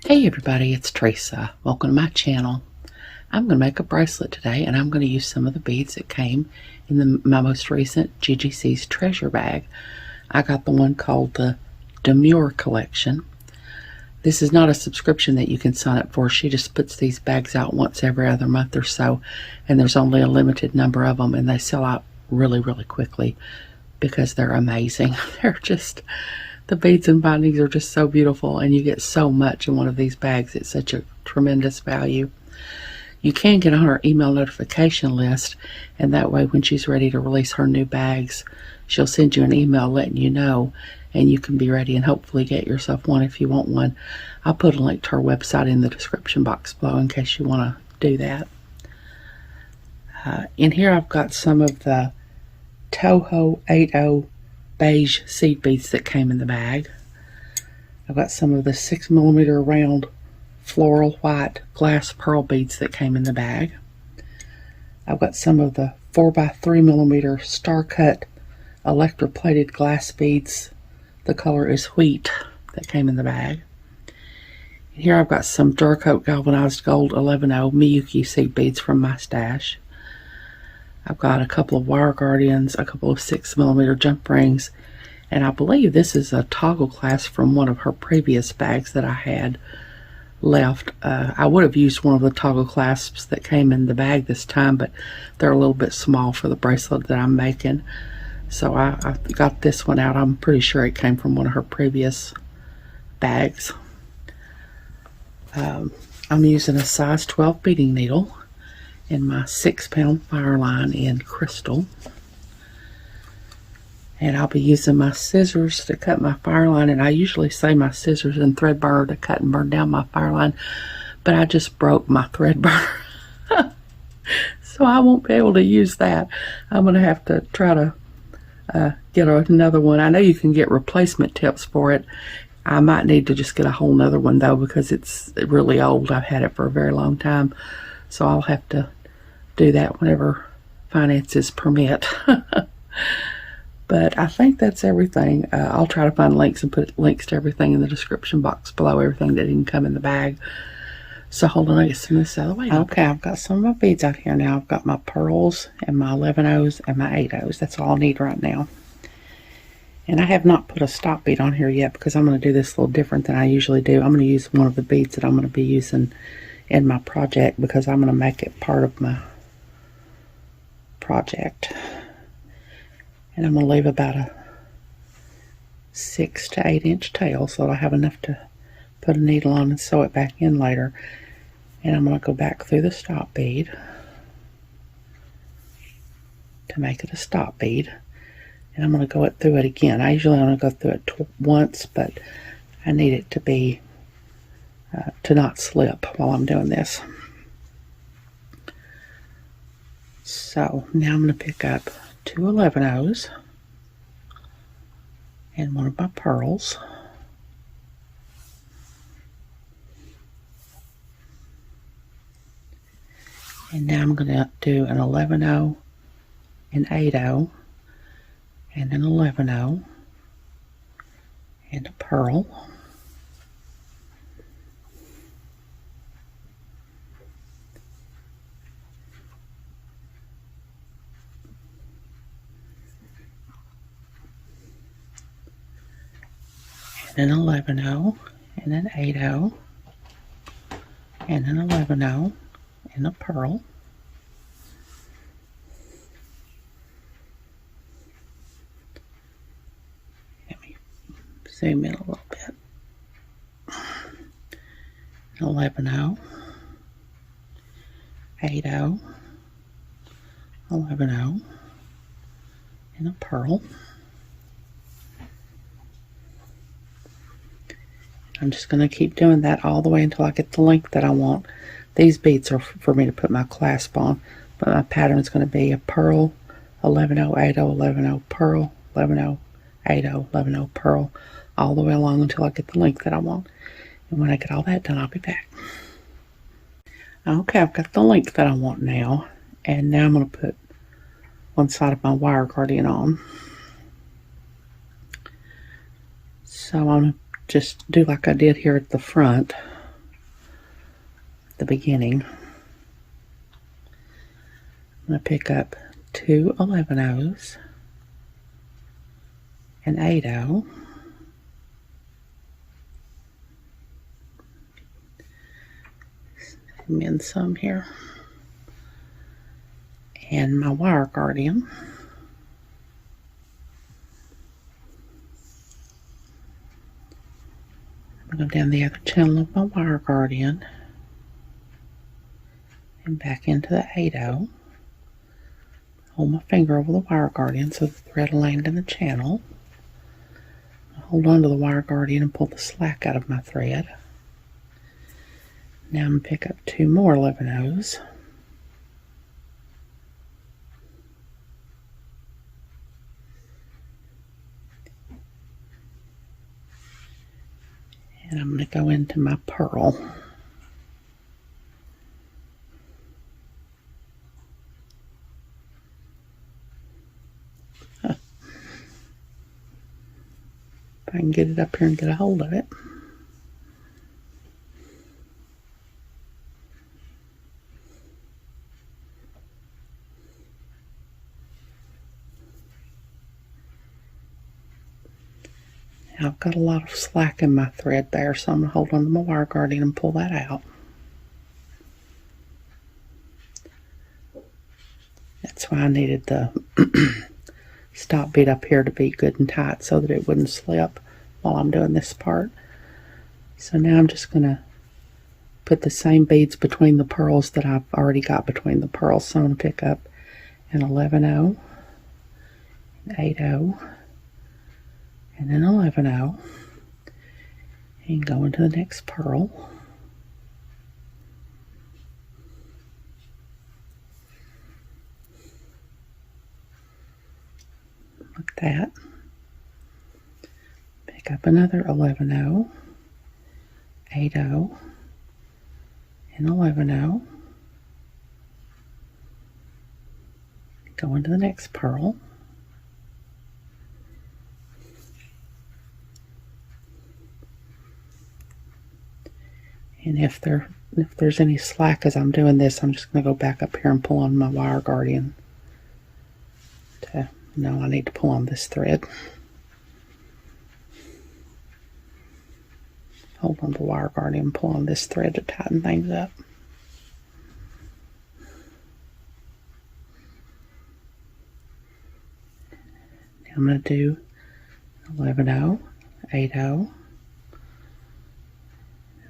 Hey everybody, it's Teresa. Welcome to my channel. I'm going to make a bracelet today, and I'm going to use some of the beads that came in my most recent GGC's treasure bag. I got the one called the Demure collection. This is not a subscription that you can sign up for. She just puts these bags out once every other month or so, and there's only a limited number of them, and they sell out really quickly because they're amazing. The beads and bindings are just so beautiful, and you get so much in one of these bags. It's such a tremendous value. You can get on her email notification list, and that way when she's ready to release her new bags, she'll send you an email letting you know, and you can be ready and hopefully get yourself one if you want one. I'll put a link to her website in the description box below in case you want to do that. In here I've got some of the Toho 80 beige seed beads that came in the bag. I've got some of the 6mm round floral white glass pearl beads that came in the bag. I've got some of the 4x3mm star cut electroplated glass beads. The color is wheat that came in the bag. And here I've got some dark oak galvanized gold 11/0 Miyuki seed beads from my stash. I've got a couple of wire guardians, a couple of 6mm jump rings, and I believe this is a toggle clasp from one of her previous bags that I had left. I would have used one of the toggle clasps that came in the bag this time, but they're a little bit small for the bracelet that I'm making. So I got this one out. I'm pretty sure it came from one of her previous bags. I'm using a size 12 beading needle in my 6-pound fire line in crystal, and I'll be using my scissors to cut my fire line. And I usually say my scissors and thread burner to cut and burn down my fire line, but I just broke my thread burner so I won't be able to use that. I'm gonna have to try to get another one. I know you can get replacement tips for it. I might need to just get a whole nother one though, because it's really old. I've had it for a very long time. So I'll have to do that whenever finances permit. But I think that's everything. I'll try to find links and put links to everything in the description box below, everything that didn't come in the bag. So hold on, I get some of this out of the way. Okay, I've got some of my beads out here now. I've got my pearls and my 11/0s and my 8/0s. That's all I need right now. And I have not put a stop bead on here yet because I'm going to do this a little different than I usually do. I'm going to use one of the beads that I'm going to be using in my project because I'm going to make it part of my project. And I'm going to leave about a 6 to 8 inch tail so I'll have enough to put a needle on and sew it back in later. And I'm going to go back through the stop bead to make it a stop bead. And I'm going to go through it again. I usually only go through it once, but I need it to be to not slip while I'm doing this. So now I'm going to pick up 2 11/0s and one of my pearls. And now I'm going to do an 11/0, an 8/0, and an 11/0, and a pearl. And an 11/0, and an 8/0, and an 11/0, and a pearl. Let me zoom in a little bit. 11/0, 8/0, 11/0, and a pearl. I'm just going to keep doing that all the way until I get the length that I want. These beads are for me to put my clasp on, but my pattern is going to be a pearl, 11/0, 8/0, 11/0, pearl, 11/0, 8/0, 11/0, pearl, all the way along until I get the length that I want. And when I get all that done, I'll be back. Okay, I've got the length that I want now, and now I'm going to put one side of my wire guardian on. So I'm going to just do like I did here at the front. the beginning. I'm going to pick up 2 11/0s, an 8/0, mend some here, and my wire guardian. I'm going to go down the other channel of my wire guardian and back into the 8/0. Hold my finger over the wire guardian so the thread will land in the channel. Hold on to the wire guardian and pull the slack out of my thread. Now I'm going to pick up 2 more 11/0s. And I'm going to go into my purl. If I can get it up here and get a hold of it. Now I've got a lot of slack in my thread there, so I'm going to hold on to my wire guardian and pull that out. That's why I needed the stop bead up here to be good and tight so that it wouldn't slip while I'm doing this part. So now I'm just going to put the same beads between the pearls that I've already got between the pearls. So I'm going to pick up an 11/0, an 8/0, and an 11/0, and go into the next purl. Like that. Pick up another 11/0, 8/0, and 11/0. Go into the next purl. And if there's any slack as I'm doing this, I'm just going to go back up here and pull on my wire guardian. No, I need to pull on this thread. Hold on the wire guardian and pull on this thread to tighten things up. Now I'm going to do 11/0, 8/0,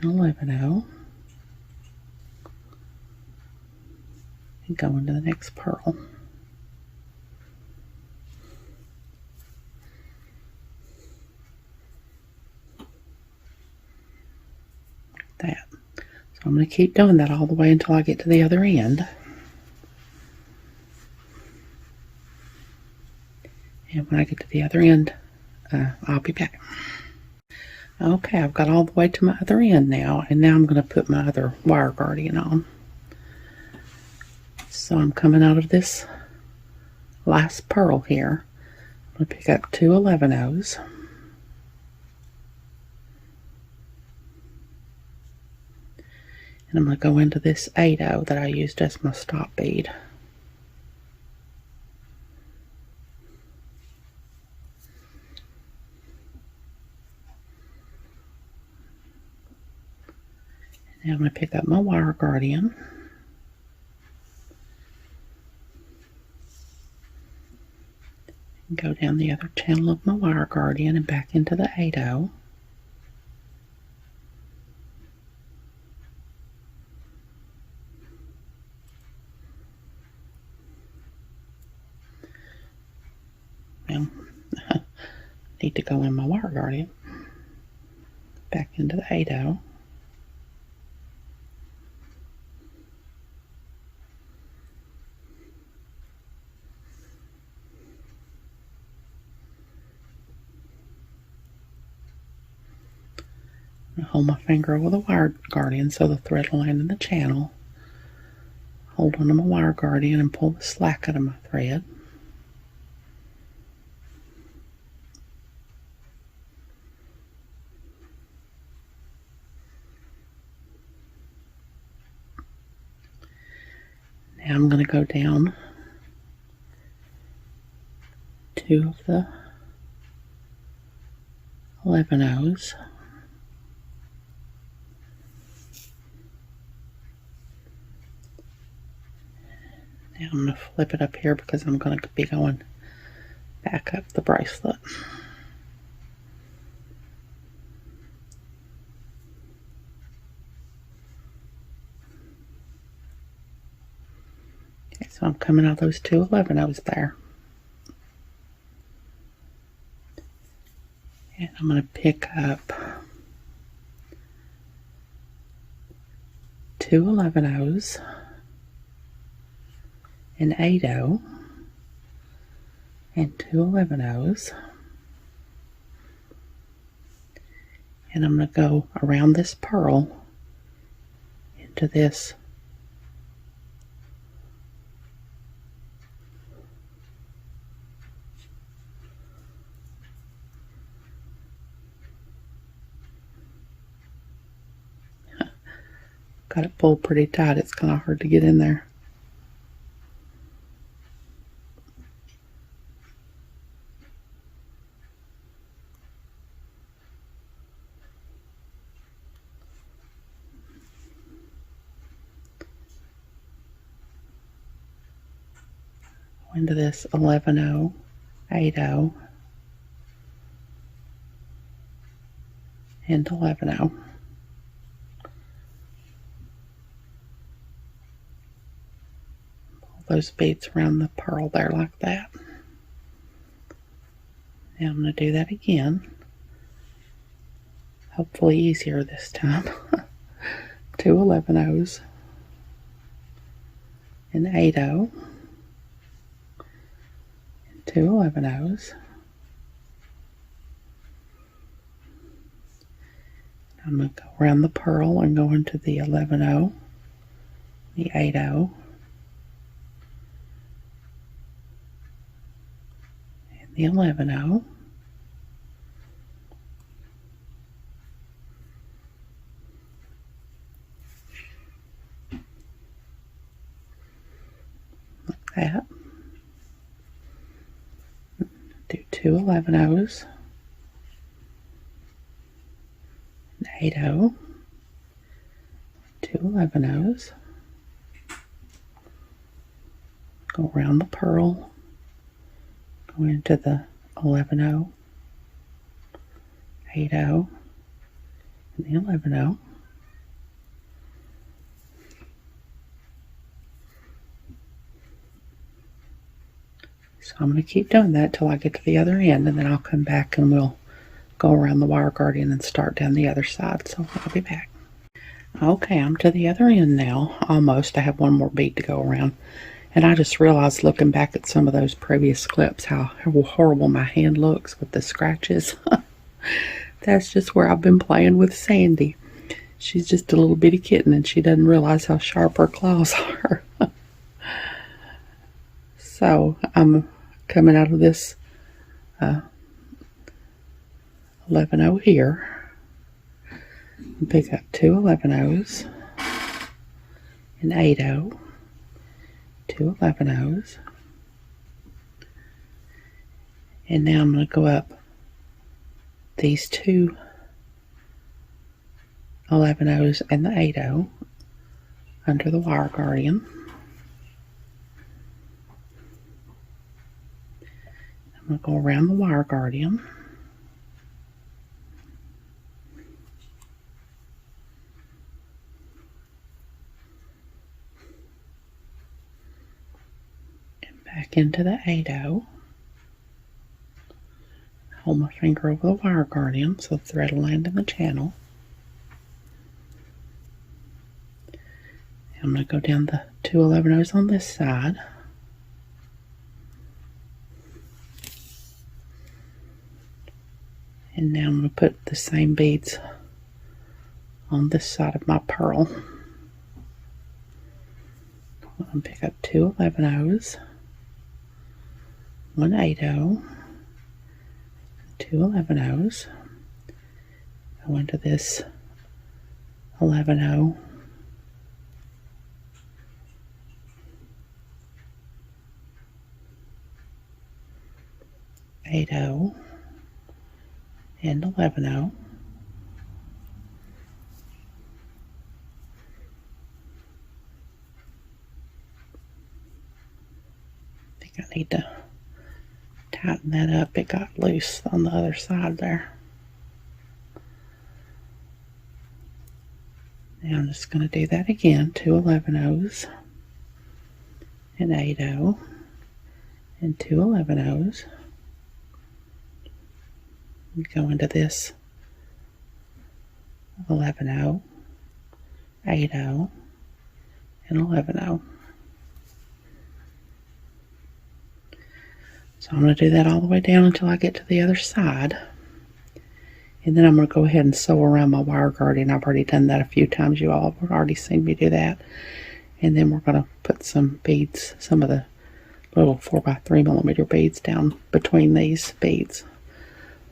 and 11/0, and go into the next purl. That. So I'm going to keep doing that all the way until I get to the other end. And when I get to the other end, I'll be back. Okay, I've got all the way to my other end now, and now I'm going to put my other wire guardian on. So I'm coming out of this last purl here. I'm going to pick up 2 11/0s. And I'm going to go into this 8/0 that I used as my stop bead. Now I'm going to pick up my wire guardian. And go down the other channel of my wire guardian and back into the 8/0. Well, I need to go in my wire guardian. Back into the 8/0. Hold my finger over the wire guardian so the thread will land in the channel. Hold on to my wire guardian and pull the slack out of my thread. Now I'm going to go down 2 of the 11 O's. Now I'm going to flip it up here because I'm going to be going back up the bracelet. Okay, so I'm coming out those 2 11 O's there. And I'm going to pick up 2 11 O's, an 8 O, and 2 11 O's. And I'm going to go around this pearl into this got it pulled pretty tight. It's kind of hard to get in there. Into this 11 O, 8 O, and 11 O. Pull those beads around the pearl there like that. Now I'm going to do that again. Hopefully easier this time. 2 11 O's, an 8 O, 2 11 O's. I'm going to go around the pearl and go into the 11 O, the 8 O, and the 11 O. Like that. Do 2 11 O's, an 8 O, 2 11 O's, go around the pearl, go into the 11 O, 8 O, and the 11 O. So I'm going to keep doing that till I get to the other end, and then I'll come back and we'll go around the wire guardian and start down the other side. So I'll be back. Okay, I'm to the other end now, almost. I have one more bead to go around. And I just realized looking back at some of those previous clips how horrible my hand looks with the scratches. That's just where I've been playing with Sandy. She's just a little bitty kitten and she doesn't realize how sharp her claws are. So I'm coming out of this 11 O here. Pick up 2 11 O's, an 8 O, 2 11 O's, and now I'm going to go up these 2 11 O's and the 8 O under the wire guardian. I'm going to go around the wire guardian. And back into the 8 O. Hold my finger over the wire guardian so the thread will land in the channel. I'm going to go down the 2 11 O's on this side. And now I'm going to put the same beads on this side of my pearl. I'm going to pick up 2 11 O's, 1 8 O, 2 11 O's, go into this 11 O, 8/0 and 11/0. I think I need to tighten that up. It got loose on the other side there. Now I'm just going to do that again. 2 11/0s and 8/0 and 2 11/0s. Go into this 11/0, 8/0 and 11/0. So I'm going to do that all the way down until I get to the other side. And then I'm going to go ahead and sew around my wire guardian. I've already done that a few times. You all have already seen me do that. And then we're going to put some beads, some of the little 4x3mm beads down between these beads.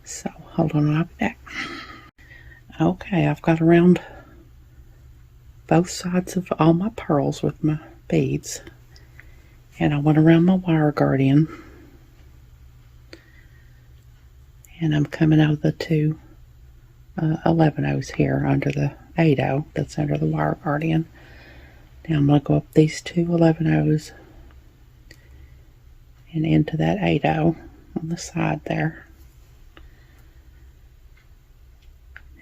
So hold on, I'll be back. Okay, I've got around both sides of all my pearls with my beads. And I went around my wire guardian. And I'm coming out of the 2 11/0s here under the 8/0 that's under the wire guardian. Now I'm going to go up these 2 11/0s and into that 8/0 on the side there.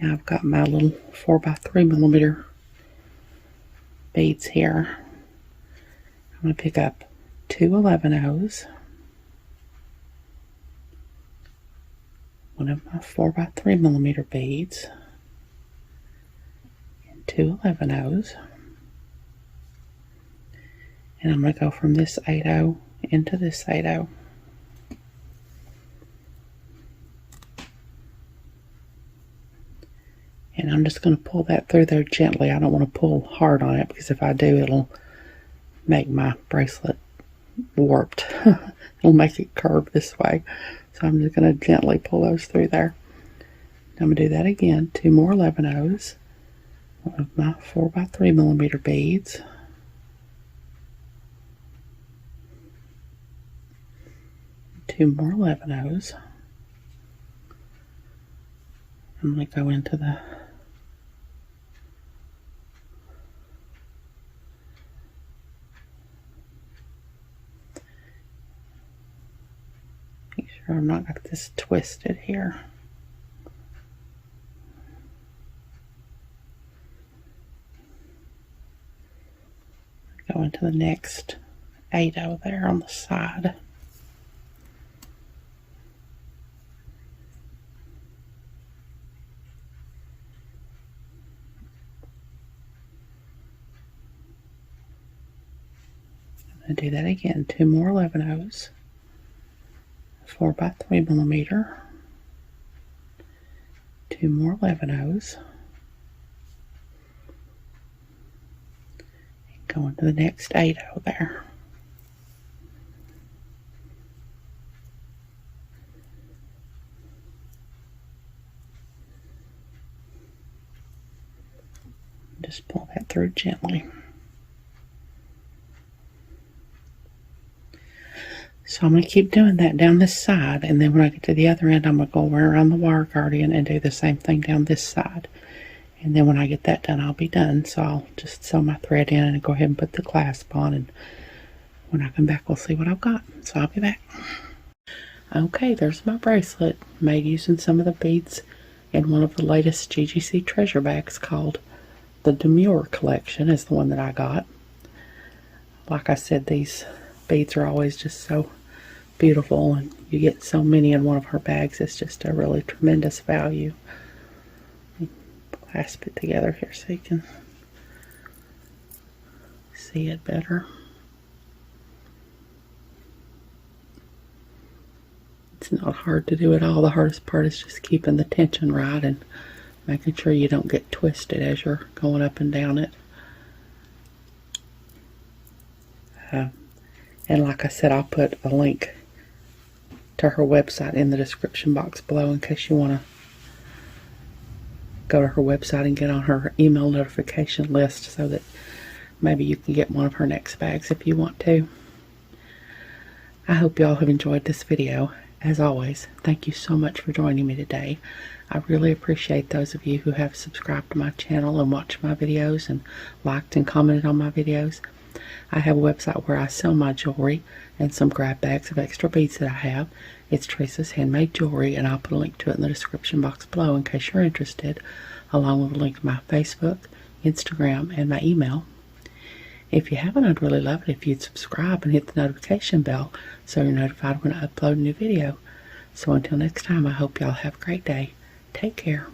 Now I've got my little 4x3mm beads here. I'm going to pick up 2 11/0s, one of my 4x3mm beads, and 2 11/0s. And I'm going to go from this 8/0 into this 8/0. And I'm just going to pull that through there gently. I don't want to pull hard on it because if I do, it'll make my bracelet warped. It'll make it curve this way. So I'm just going to gently pull those through there. I'm going to do that again. 2 more 11/0s. One of my 4x3mm beads. Two more 11/0s. I'm going to go into the make sure I'm not got this twisted here. Go into the next 8/0 there on the side. I'm going to do that again. 2 more 11/0s, 4x3mm, 2 more 11/0s, and go into the next 8/0 there. Just pull that through gently. So I'm going to keep doing that down this side, and then when I get to the other end, I'm going to go around the wire guardian and do the same thing down this side. And then when I get that done, I'll be done. So I'll just sew my thread in and go ahead and put the clasp on, and when I come back, we'll see what I've got. So I'll be back. Okay, there's my bracelet, made using some of the beads in one of the latest GGC treasure bags called the Demure collection is the one that I got. Like I said, these beads are always just so beautiful, and you get so many in one of her bags. It's just a really tremendous value. Clasp it together here so you can see it better. It's not hard to do at all. The hardest part is just keeping the tension right and making sure you don't get twisted as you're going up and down it. And like I said, I'll put a link to her website in the description box below in case you want to go to her website and get on her email notification list so that maybe you can get one of her next bags if you want to. I hope y'all have enjoyed this video. as always, thank you so much for joining me today. I really appreciate those of you who have subscribed to my channel and watched my videos and liked and commented on my videos. I have a website where I sell my jewelry and some grab bags of extra beads that I have. It's Teresa's Handmade Jewelry, and I'll put a link to it in the description box below in case you're interested, along with a link to my Facebook, Instagram, and my email. If you haven't, I'd really love it if you'd subscribe and hit the notification bell so you're notified when I upload a new video. So until next time, I hope y'all have a great day. Take care.